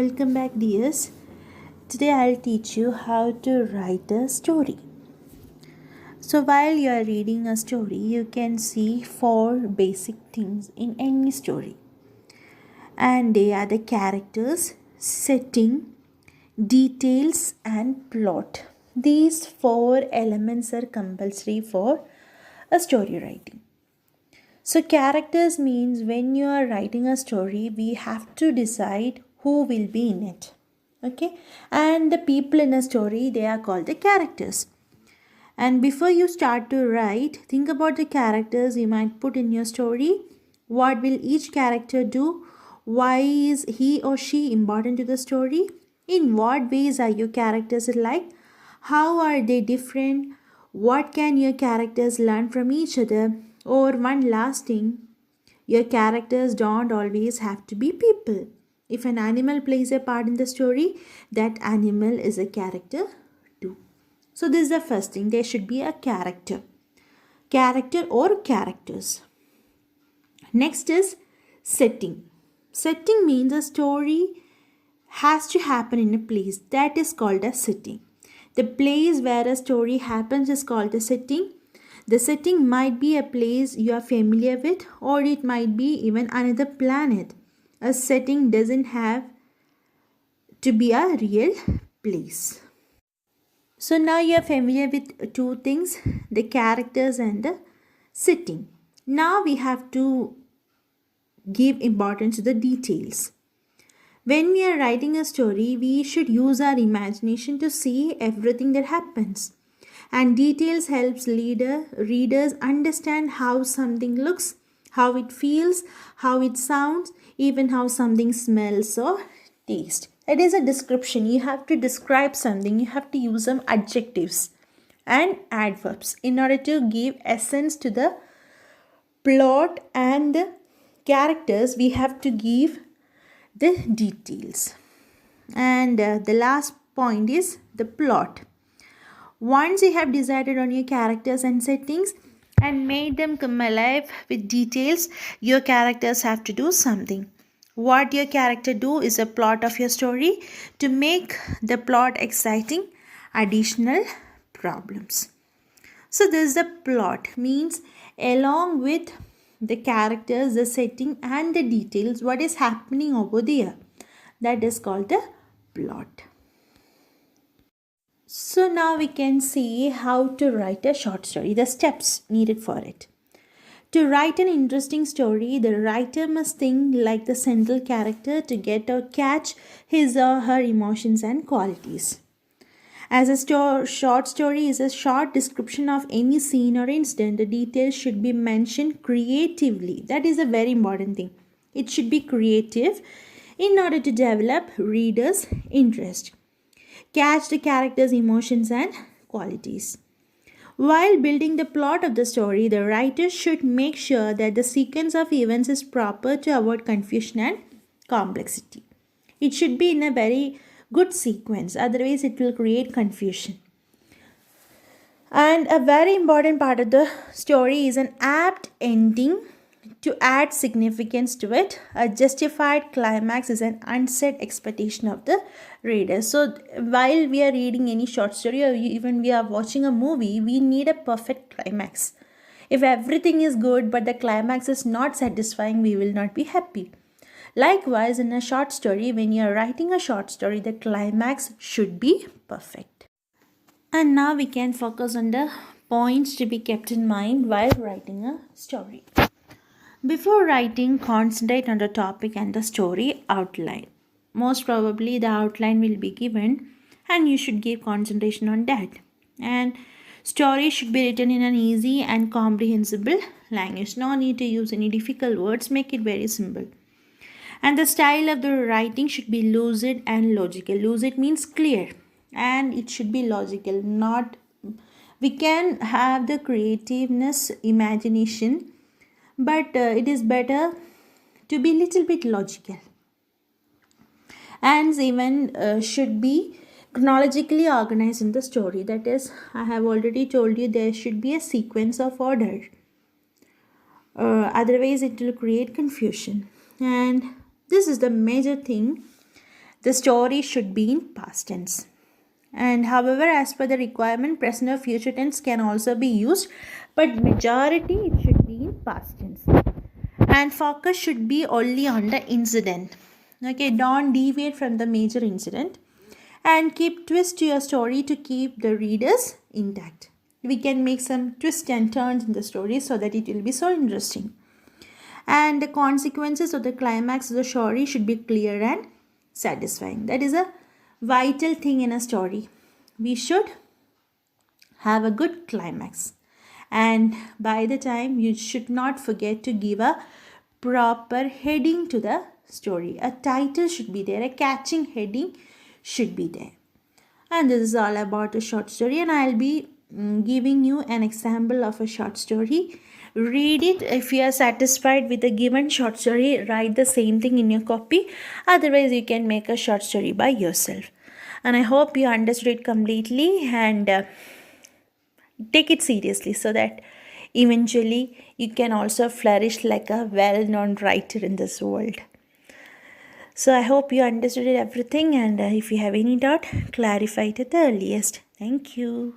Welcome back, dears. Today I'll teach you how to write a story. So, while you are reading a story, you can see four basic things in any story, and they are the characters, setting, details, and plot. These four elements are compulsory for a story writing. So, characters means when you are writing a story, we have to decide who will be in it. Okay, and the people in a story, they are called the characters. And before you start to write, think about the characters you might put in your story. What will each character do? Why is he or she important to the story? In what ways are your characters alike? How are they different? What can your characters learn from each other? Or one last thing, your characters don't always have to be people. If an animal plays a part in the story, that animal is a character too. So this is the first thing. There should be a character. Character or characters. Next is setting. Setting means a story has to happen in a place. That is called a setting. The place where a story happens is called the setting. The setting might be a place you are familiar with, or it might be even another planet. A setting doesn't have to be a real place. So now you are familiar with two things, the characters and the setting. Now we have to give importance to the details. When we are writing a story, we should use our imagination to see everything that happens. And details helps readers understand how something looks, how it feels, how it sounds, even how something smells or tastes. It is a description. You have to describe something. You have to use some adjectives and adverbs in order to give essence to the plot and the characters. We have to give the details. And the last point is the plot. Once you have decided on your characters and settings and made them come alive with details, your characters have to do something. What your character do is a plot of your story to make the plot exciting, additional problems. So this is the plot, means along with the characters, the setting and the details, what is happening over there, that is called the plot. So now we can see how to write a short story, the steps needed for it. To write an interesting story, the writer must think like the central character to get or catch his or her emotions and qualities. As a short story is a short description of any scene or incident, the details should be mentioned creatively. That is a very important thing. It should be creative in order to develop readers' interest. Catch the character's emotions and qualities. While building the plot of the story, the writer should make sure that the sequence of events is proper to avoid confusion and complexity. It should be in a very good sequence, otherwise it will create confusion. And a very important part of the story is an apt ending to add significance to it. A justified climax is an unset expectation of the reader. So while we are reading any short story or even we are watching a movie, we need a perfect climax. If everything is good but the climax is not satisfying, we will not be happy. Likewise, in a short story, when you are writing a short story, the climax should be perfect. And now we can focus on the points to be kept in mind while writing a story. Before writing, concentrate on the topic and the story outline. Most probably the outline will be given and you should give concentration on that. And story should be written in an easy and comprehensible language. No need to use any difficult words, make it very simple. And the style of the writing should be lucid and logical. Lucid means clear and it should be logical. We can have the creativeness, imagination, but it is better to be little bit logical. And even should be chronologically organized in the story. That is, I have already told you there should be a sequence of order. Otherwise it will create confusion. And this is the major thing the story should be in past tense. And however, as per the requirement, present or future tense can also be used, but majority it should be in past tense. And focus should be only on the incident. Okay, don't deviate from the major incident, and keep twist to your story to keep the readers intact. We can make some twists and turns in the story so that it will be so interesting. And the consequences of the climax of the story should be clear and satisfying. That is a vital thing in a story. We should have a good climax, and by the time you should not forget to give a proper heading to the story. A title should be there, a catching heading should be there. And this is all about a short story, and I'll be giving you an example of a short story. Read it. If you are satisfied with the given short story, write the same thing in your copy. Otherwise, you can make a short story by yourself. And I hope you understood it completely, and take it seriously so that eventually you can also flourish like a well-known writer in this world. So I hope you understood everything, and if you have any doubt, clarify it at the earliest. Thank you.